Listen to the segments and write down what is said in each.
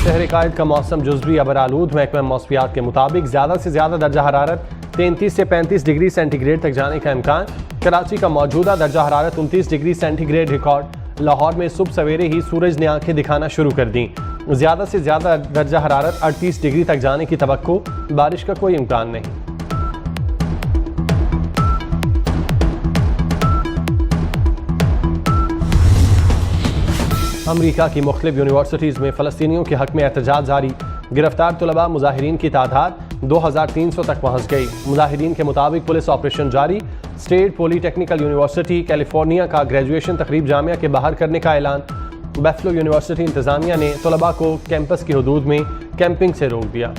شہر قائد کا موسم جزوی ابرآلود، محکمہ موسمیات کے مطابق زیادہ سے زیادہ درجہ حرارت 33 سے 35 ڈگری سینٹی گریڈ تک جانے کا امکان۔ کراچی کا موجودہ درجہ حرارت 29 degree centigrade record. Lahore میں صبح سویرے ہی سورج نے آنکھیں دکھانا شروع کر دیں۔ زیادہ سے زیادہ درجہ حرارت 38 ڈگری تک جانے کی توقع، بارش کا کوئی امکان نہیں۔ امریکہ کی مختلف یونیورسٹیز میں فلسطینیوں کے حق میں احتجاج جاری۔ گرفتار طلباء مظاہرین کی تعداد 2300 تک پہنچ گئی۔ مظاہرین کے مطابق پولیس آپریشن جاری۔ اسٹیٹ پولی ٹیکنیکل یونیورسٹی کیلیفورنیا کا گریجویشن تقریب جامعہ کے باہر کرنے کا اعلان۔ بفلو یونیورسٹی انتظامیہ نے طلباء کو کیمپس کی حدود میں کیمپنگ سے روک دیا۔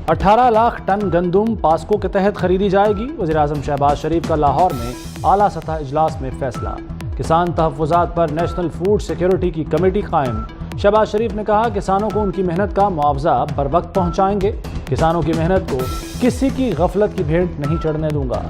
18 لاکھ ٹن گندم پاسکو کے تحت خریدی جائے گی۔ وزیراعظم شہباز شریف کا لاہور میں اعلیٰ سطح اجلاس میں فیصلہ۔ کسان تحفظات پر نیشنل فوڈ سیکیورٹی کی کمیٹی قائم۔ شہباز شریف نے کہا کسانوں کو ان کی محنت کا معاوضہ بر وقت پہنچائیں گے۔ کسانوں کی محنت کو کسی کی غفلت کی بھیٹ نہیں چڑھنے دوں گا۔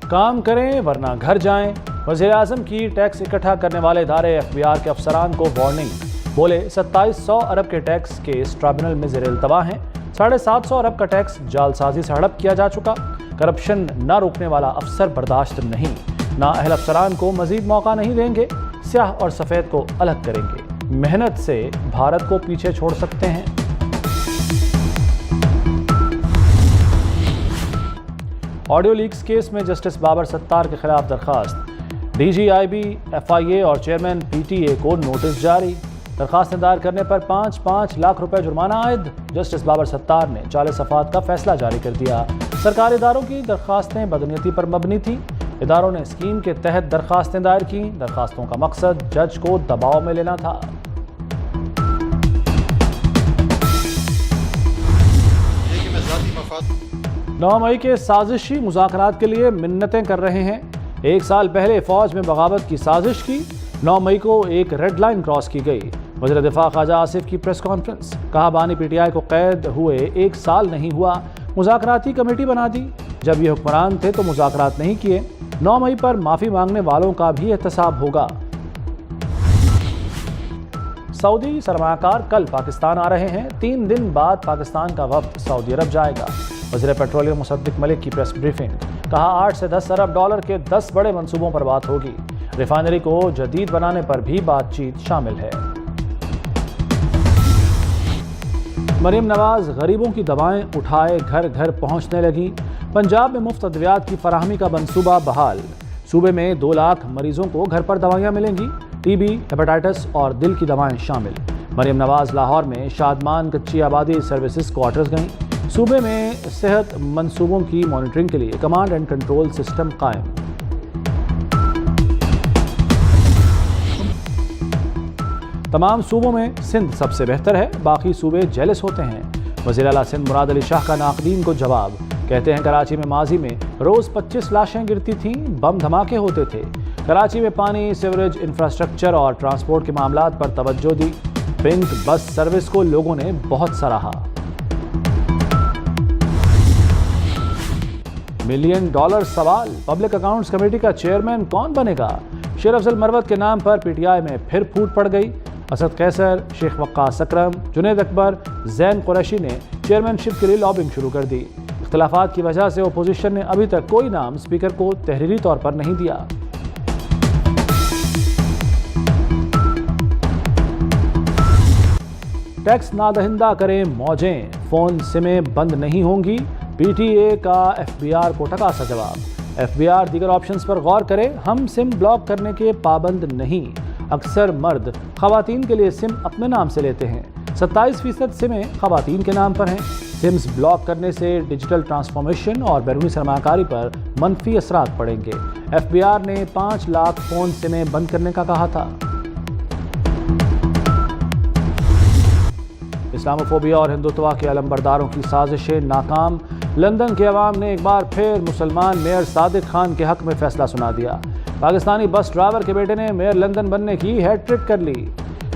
کام کریں ورنہ گھر جائیں، وزیراعظم کی ٹیکس اکٹھا کرنے والے ادارے FBR کے افسران کو وارننگ۔ بولے 2700 ارب کے ٹیکس کیس ٹرائبونل میں زیر التوا ہیں۔ 750 ارب کا ٹیکس جعل سازی سے ہڑپ کیا جا چکا۔ کرپشن نہ روکنے والا افسر برداشت نہیں۔ نااہل افسران کو مزید موقع نہیں دیں گے۔ سیاہ اور سفید کو الگ کریں گے۔ محنت سے بھارت کو پیچھے چھوڑ سکتے ہیں۔ آڈیو لیکس کیس میں جسٹس بابر ستار کے خلاف درخواست۔ DGIB FIA اور چیئرمین PTA کو نوٹس جاری۔ درخواستیں دائر کرنے پر 5 لاکھ روپے جرمانہ عائد۔ جسٹس بابر ستار نے 40 صفحات کا فیصلہ جاری کر دیا۔ سرکاری اداروں کی درخواستیں بدنیتی پر مبنی تھیں۔ اداروں نے اسکیم کے تحت درخواستیں دائر کیں۔ درخواستوں کا مقصد جج کو دباؤ میں لینا تھا۔ نو مئی کے سازشی مذاکرات کے لیے منتیں کر رہے ہیں۔ 1 سال پہلے فوج میں بغاوت کی سازش کی۔ 9 مئی کو ایک ریڈ لائن کراس کی گئی۔ وزیر دفاع خواجہ آصف کی پریس کانفرنس۔ کہا بانی PTI کو قید ہوئے 1 سال نہیں ہوا، مذاکراتی کمیٹی بنا دی۔ جب یہ حکمران تھے تو مذاکرات نہیں کیے۔ 9 مئی پر معافی مانگنے والوں کا بھی احتساب ہوگا۔ سعودی سرمایہ کار کل پاکستان آ رہے ہیں۔ 3 دن بعد پاکستان کا وفد سعودی عرب جائے گا۔ وزیر پیٹرولیم مصدق ملک کی پریس بریفنگ۔ کہا 8 سے 10 ارب ڈالر کے 10 بڑے منصوبوں پر بات ہوگی۔ ریفائنری کو جدید بنانے پر بھی بات چیت شامل ہے۔ مریم نواز غریبوں کی دوائیں اٹھائے گھر گھر پہنچنے لگیں۔ پنجاب میں مفت ادویات کی فراہمی کا منصوبہ بحال۔ صوبے میں 2 لاکھ مریضوں کو گھر پر دوائیاں ملیں گی۔ TB، ہیپاٹائٹس اور دل کی دوائیں شامل۔ مریم نواز لاہور میں شادمان کچی آبادی سروسز کوارٹرز گئیں۔ صوبے میں صحت منصوبوں کی مانیٹرنگ کے لیے کمانڈ اینڈ کنٹرول سسٹم قائم۔ تمام صوبوں میں سندھ سب سے بہتر ہے، باقی صوبے جیلس ہوتے ہیں۔ وزیر اعلیٰ سندھ مراد علی شاہ کا ناقدین کو جواب۔ کہتے ہیں کراچی میں ماضی میں روز 25 لاشیں گرتی تھیں، بم دھماکے ہوتے تھے۔ کراچی میں پانی، سیوریج، انفراسٹرکچر اور ٹرانسپورٹ کے معاملات پر توجہ دی۔ پنک بس سروس کو لوگوں نے بہت سراہا۔ $1 ملین سوال، پبلک اکاؤنٹس کمیٹی کا چیئرمین کون بنے گا؟ شیر افضل مروت کے نام پر PTI میں پھر پھوٹ پڑ گئی۔ اسد قیصر، شیخ وقاص اکرم، جنید اکبر، زین قریشی نے چیئرمین شپ کے لیے لابنگ شروع کر دی۔ اختلافات کی وجہ سے اپوزیشن نے ابھی تک کوئی نام اسپیکر کو تحریری طور پر نہیں دیا۔ ٹیکس نادہندہ کریں موجیں، فون سمیں بند نہیں ہوں گی۔ PTA کا FBR کو ٹکاسا جواب۔ FBR دیگر آپشنز پر غور کرے، ہم سم بلاک کرنے کے پابند نہیں۔ اکثر مرد خواتین کے لیے سم اپنے نام سے لیتے ہیں۔ 27% سمیں خواتین کے نام پر ہیں۔ سمز بلاک کرنے سے ڈیجیٹل ٹرانسفارمیشن اور بیرونی سرمایہ کاری پر منفی اثرات پڑیں گے۔ FBR نے 5 لاکھ فون سمیں بند کرنے کا کہا تھا۔ اسلاموفوبیا اور ہندوتوا کے علمبرداروں کی سازشیں ناکام۔ لندن کے عوام نے ایک بار پھر مسلمان میئر صادق خان کے حق میں فیصلہ سنا دیا۔ پاکستانی بس ڈرائیور کے بیٹے نے میئر لندن بننے کی ہیٹ ٹرک کر لی۔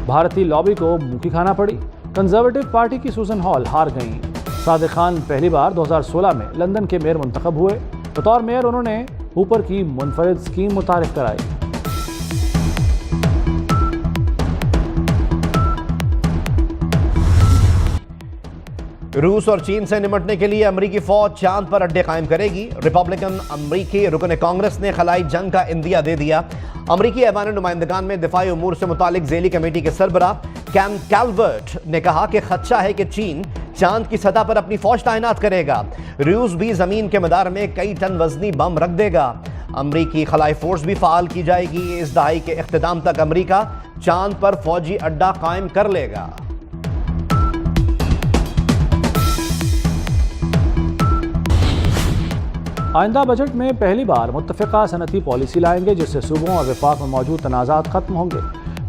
بھارتی لابی کو منہ کی کھانا پڑی۔ کنزرویٹو پارٹی کی سوزن ہال ہار گئیں۔ صادق خان پہلی بار 2016 میں لندن کے میئر منتخب ہوئے. بطور میئر انہوں نے اوپر کی منفرد اسکیم متعارف کرائی. روس اور چین سے نمٹنے کے لیے امریکی فوج چاند پر اڈے قائم کرے گی. ریپبلکن امریکی رکن کانگریس نے خلائی جنگ کا عندیہ دے دیا. امریکی ایوان نمائندگان میں دفاعی امور سے متعلق ذیلی کمیٹی کے سربراہ کیم کیلورٹ نے کہا کہ خدشہ ہے کہ چین چاند کی سطح پر اپنی فوج تعینات کرے گا. روس بھی زمین کے مدار میں کئی ٹن وزنی بم رکھ دے گا. امریکی خلائی فورس بھی فعال کی جائے گی. اس دہائی کے اختتام تک امریکہ چاند پر فوجی اڈہ قائم کر لے گا. آئندہ بجٹ میں پہلی بار متفقہ صنعتی پالیسی لائیں گے جس سے صوبوں اور وفاق میں موجود تنازعات ختم ہوں گے.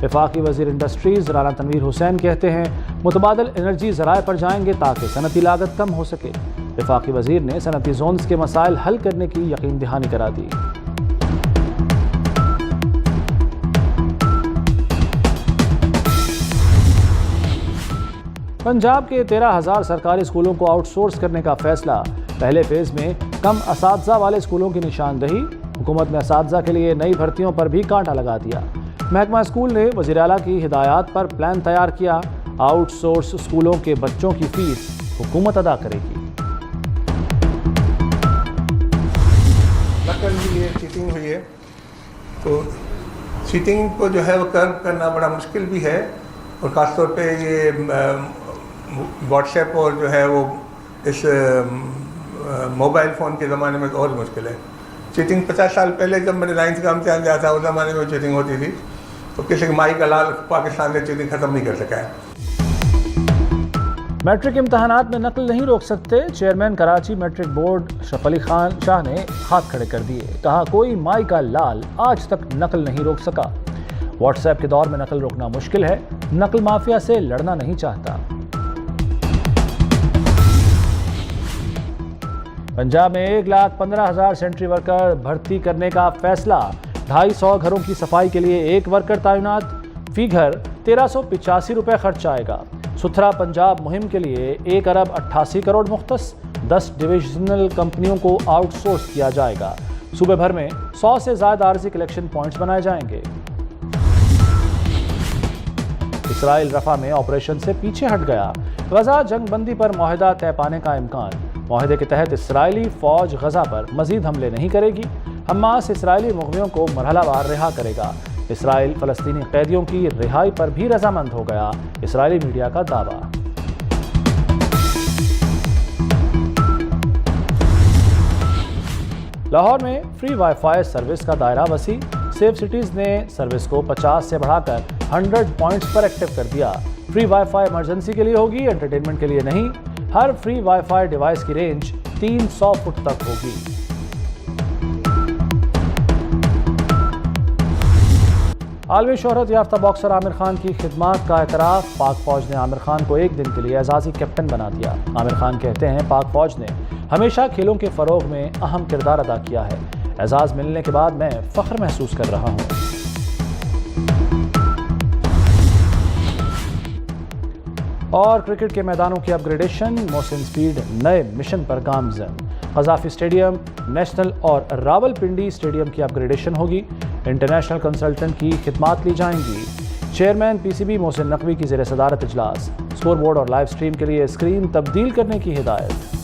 وفاقی وزیر انڈسٹریز رانا تنویر حسین کہتے ہیں متبادل انرجی ذرائع پر جائیں گے تاکہ صنعتی لاگت کم ہو سکے. وفاقی وزیر نے صنعتی زونز کے مسائل حل کرنے کی یقین دہانی کرا دی. پنجاب کے 13,000 سرکاری اسکولوں کو آؤٹ سورس کرنے کا فیصلہ. پہلے فیز میں کم اساتذہ والے اسکولوں کی نشاندہی. حکومت نے اساتذہ کے لیے نئی بھرتیوں پر بھی کانٹا لگا دیا. محکمہ اسکول نے وزیر اعلیٰ کی ہدایات پر پلان تیار کیا. آؤٹ سورس اسکولوں کے بچوں کی فیس حکومت ادا کرے گی. نقل بھی ہے، چیٹنگ ہوئی ہے، تو چیٹنگ کو جو ہے وہ کرب کرنا بڑا مشکل بھی ہے، اور خاص طور پہ یہ واٹس ایپ اور جو ہے وہ اس موبائل فون کے زمانے میں تو اور مشکل ہے. چیٹنگ 50 سال پہلے جب میں نے 9th کا امتحان دیا تھا اس زمانے میں چیٹنگ ہوتی تھی، تو کسی مائی کا لال پاکستان نے چیٹنگ ختم نہیں کر سکا ہے. میٹرک امتحانات میں نقل نہیں روک سکتے. Chairman Karachi matric board Ashraf Ali Khan Shah نے ہاتھ کھڑے کر دیے. کہا کوئی مائی کا لال آج تک نقل نہیں روک سکا. واٹس ایپ کے دور میں نقل روکنا مشکل ہے. نقل مافیا سے لڑنا نہیں چاہتا. پنجاب میں 1,15,000 سینٹری ورکر بھرتی کرنے کا فیصلہ. 250 گھروں کی صفائی کے لیے ایک ورکر تعینات. فی گھر 1,385 روپے خرچ آئے گا. ستھرا پنجاب مہم کے لیے 1 ارب 88 کروڑ مختص. 10 ڈویژنل کمپنیوں کو آؤٹ سورس کیا جائے گا. صوبے بھر میں 100 سے زائد عارضی کلیکشن پوائنٹس بنائے جائیں گے. اسرائیل رفح میں آپریشن سے پیچھے ہٹ گیا. غزہ جنگ بندی پر معاہدہ طے پانے کا امکان. معاہدے کے تحت اسرائیلی فوج غزہ پر مزید حملے نہیں کرے گی. حماس اسرائیلی مغویوں کو مرحلہ وار رہا کرے گا. اسرائیل فلسطینی قیدیوں کی رہائی پر بھی رضامند ہو گیا. اسرائیلی میڈیا کا دعویٰ. لاہور میں فری وائی فائی سروس کا دائرہ وسیع. سیف سٹیز نے سروس کو 50 سے بڑھا کر 100 پوائنٹس پر ایکٹیو کر دیا. فری وائی فائی ایمرجنسی کے لیے ہوگی، انٹرٹینمنٹ کے لیے نہیں. ہر فری وائی فائی ڈیوائس کی رینج 300 فٹ تک ہوگی. عالمی شہرت یافتہ باکسر عامر خان کی خدمات کا اعتراف. پاک فوج نے عامر خان کو ایک دن کے لیے اعزازی کیپٹن بنا دیا. عامر خان کہتے ہیں پاک فوج نے ہمیشہ کھیلوں کے فروغ میں اہم کردار ادا کیا ہے. اعزاز ملنے کے بعد میں فخر محسوس کر رہا ہوں. اور کرکٹ کے میدانوں کی اپ گریڈیشن. محسن اسپیڈ نئے مشن پر گامزن. قذافی اسٹیڈیم، نیشنل اور راول پنڈی اسٹیڈیم کی اپ گریڈیشن ہوگی. انٹرنیشنل کنسلٹنٹ کی خدمات لی جائیں گی. Chairman P C B Mohsin Naqvi کی زیر صدارت اجلاس. اسکور بورڈ اور لائیو سٹریم کے لیے اسکرین تبدیل کرنے کی ہدایت.